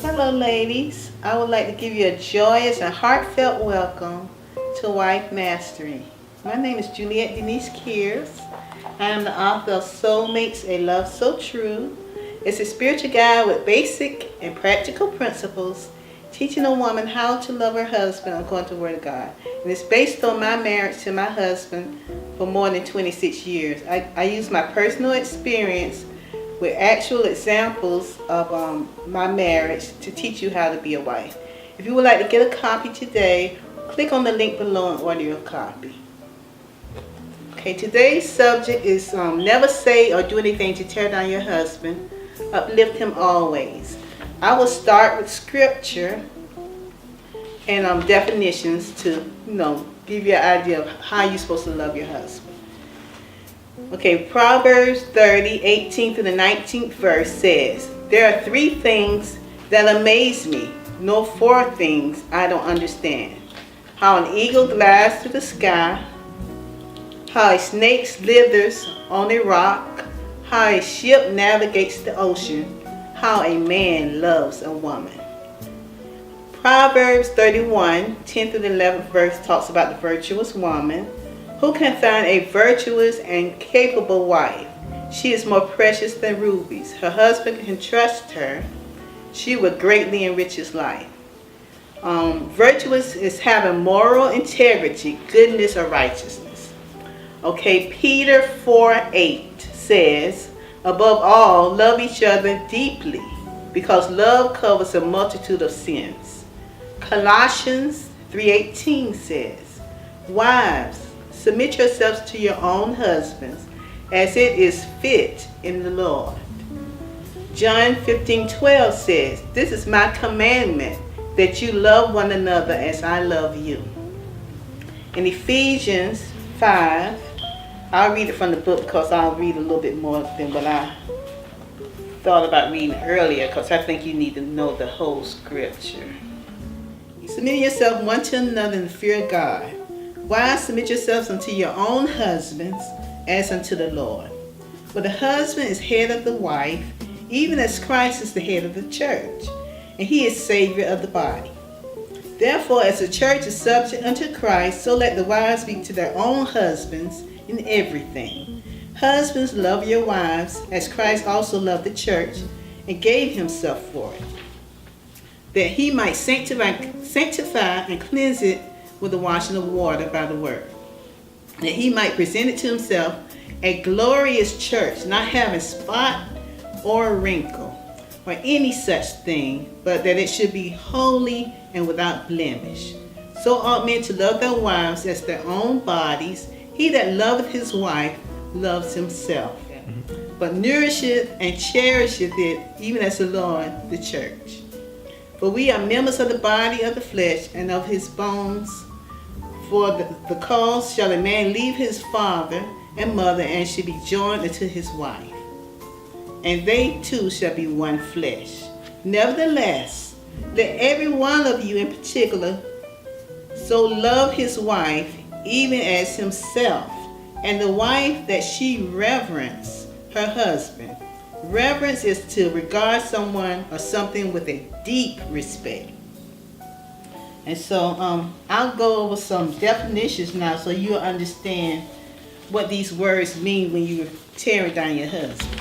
Hello ladies, I would like to give you a joyous and heartfelt welcome to Wife Mastery. My name is Juliette Denise Kears. I am the author of Soulmates, A Love So True. It's a spiritual guide with basic and practical principles teaching a woman how to love her husband according to the Word of God. And it's based on my marriage to my husband for more than 26 years. I use my personal experience with actual examples of my marriage to teach you how to be a wife. If you would like to get a copy today, click on the link below and order your copy. Okay, today's subject is never say or do anything to tear down your husband. Uplift him always. I will start with scripture and definitions to give you an idea of how you're supposed to love your husband. Okay, Proverbs 30, 18 through the 19th verse says, "There are 3 things that amaze me, no 4 things I don't understand. How an eagle glides through the sky, how a snake slithers on a rock, how a ship navigates the ocean, how a man loves a woman." Proverbs 31, 10 through the 11th verse talks about the virtuous woman. Who can find a virtuous and capable wife? She is more precious than rubies. Her husband can trust her. She will greatly enrich his life. Virtuous is having moral integrity, goodness, or righteousness. Okay, Peter 4:8 says, "Above all, love each other deeply, because love covers a multitude of sins." Colossians 3:18 says, "Wives, submit yourselves to your own husbands, as it is fit in the Lord." John 15:12 says, "This is my commandment, that you love one another as I love you." In Ephesians 5, I'll read it from the book because I'll read a little bit more than what I thought about reading earlier, because I think you need to know the whole scripture. Submit yourself one to another in the fear of God. Wives, submit yourselves unto your own husbands as unto the Lord. For the husband is head of the wife, even as Christ is the head of the church, and he is Savior of the body. Therefore, as the church is subject unto Christ, so let the wives be to their own husbands in everything. Husbands, love your wives, as Christ also loved the church and gave himself for it, that he might sanctify and cleanse it with the washing of water by the word, that he might present it to himself a glorious church, not having spot or wrinkle or any such thing, but that it should be holy and without blemish. So ought men to love their wives as their own bodies. He that loveth his wife loves himself, but nourisheth and cherisheth it, even as the Lord the church. For we are members of the body of the flesh and of his bones. For the cause shall a man leave his father and mother, and shall be joined unto his wife, and they two shall be one flesh. Nevertheless, let every one of you in particular so love his wife, even as himself, and the wife that she reverence her husband. Reverence is to regard someone or something with a deep respect. And so I'll go over some definitions now so you'll understand what these words mean when you're tearing down your husband.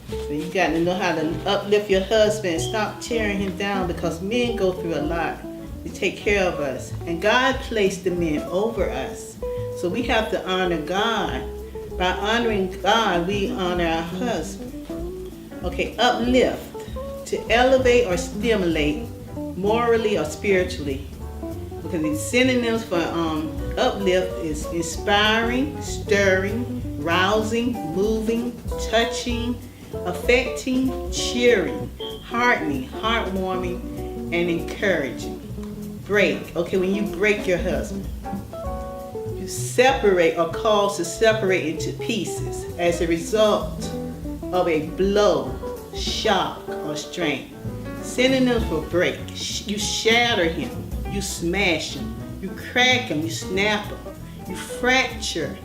So you got to know how to uplift your husband and stop tearing him down, because men go through a lot to take care of us. And God placed the men over us. So we have to honor God. By honoring God, we honor our husband. Okay, uplift, to elevate or stimulate morally or spiritually. Because the synonyms for uplift is inspiring, stirring, rousing, moving, touching, affecting, cheering, heartening, heartwarming, and encouraging. Break. Okay, when you break your husband, you separate or cause to separate into pieces as a result of a blow, shock, or strain. Synonyms for break: you shatter him, you smash him, you crack him, you snap him, you fracture,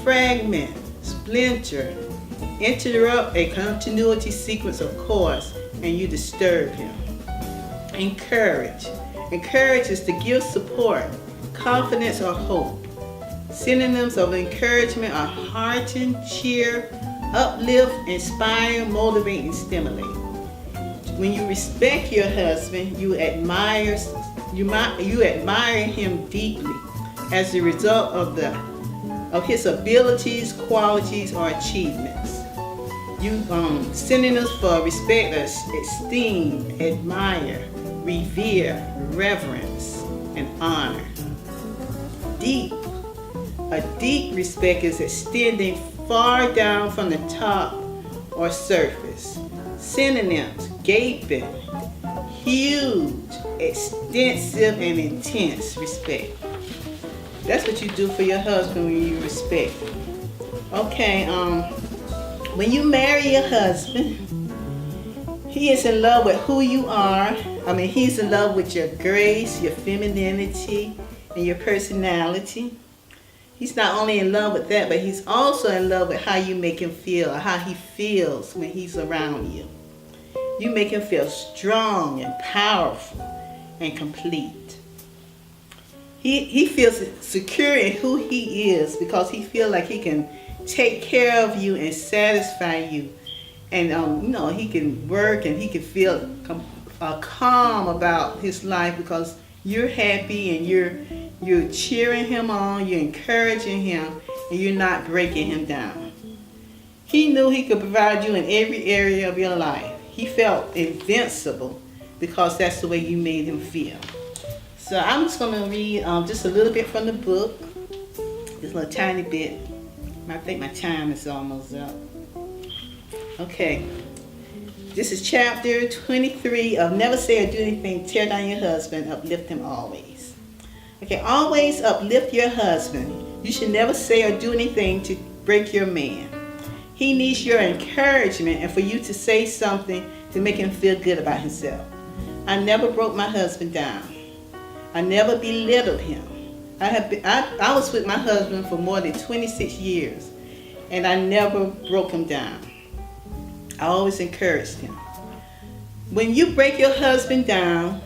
fragment, splinter, interrupt a continuity sequence of chords, and you disturb him. Encourage. Encourage is to give support, confidence, or hope. Synonyms of encouragement are hearten, cheer, uplift, inspire, motivate, and stimulate. When you respect your husband, you admire him deeply as a result of his abilities, qualities, or achievements. Synonyms for respect are esteem, admire, revere, reverence, and honor. Deep. A deep respect is extending far down from the top or surface. Synonyms: gaping, huge, extensive, and intense respect. That's what you do for your husband when you respect him. Okay, when you marry your husband, he is in love with who you are. He's in love with your grace, your femininity, and your personality. He's not only in love with that, but he's also in love with how you make him feel, or how he feels when he's around you. You make him feel strong and powerful and complete. He feels secure in who he is because he feels like he can take care of you and satisfy you. And he can work and he can feel calm about his life because you're happy and you're cheering him on, you're encouraging him, and you're not breaking him down. He knew he could provide you in every area of your life. He felt invincible because that's the way you made him feel. So I'm just going to read just a little bit from the book, just a little tiny bit. I think my time is almost up. Okay. This is chapter 23 of Never Say or Do Anything, Tear Down Your Husband, Uplift Him Always. Okay, always uplift your husband. You should never say or do anything to break your man. He needs your encouragement and for you to say something to make him feel good about himself. I never broke my husband down. I never belittled him. I was with my husband for more than 26 years, and I never broke him down. I always encouraged him. When you break your husband down,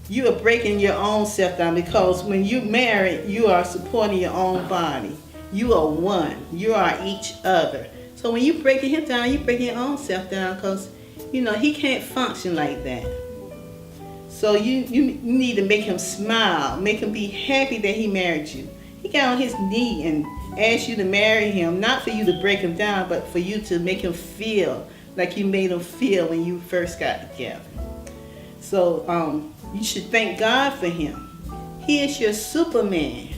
you are breaking your own self down, because when you marry, you are supporting your own body. You are one. You are each other. So when you breaking him down, you breaking your own self down, because he can't function like that. So you need to make him smile, make him be happy that he married you. He got on his knee and asked you to marry him, not for you to break him down, but for you to make him feel like you made him feel when you first got together. So you should thank God for him. He is your Superman.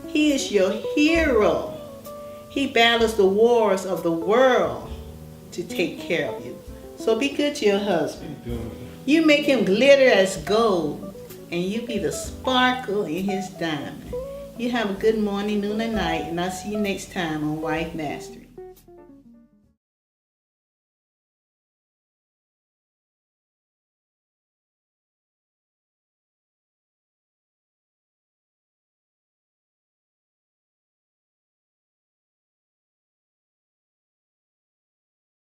He is your hero. He battles the wars of the world to take care of you. So be good to your husband. You make him glitter as gold, and you be the sparkle in his diamond. You have a good morning, noon, and night, and I'll see you next time on Wife Mastery.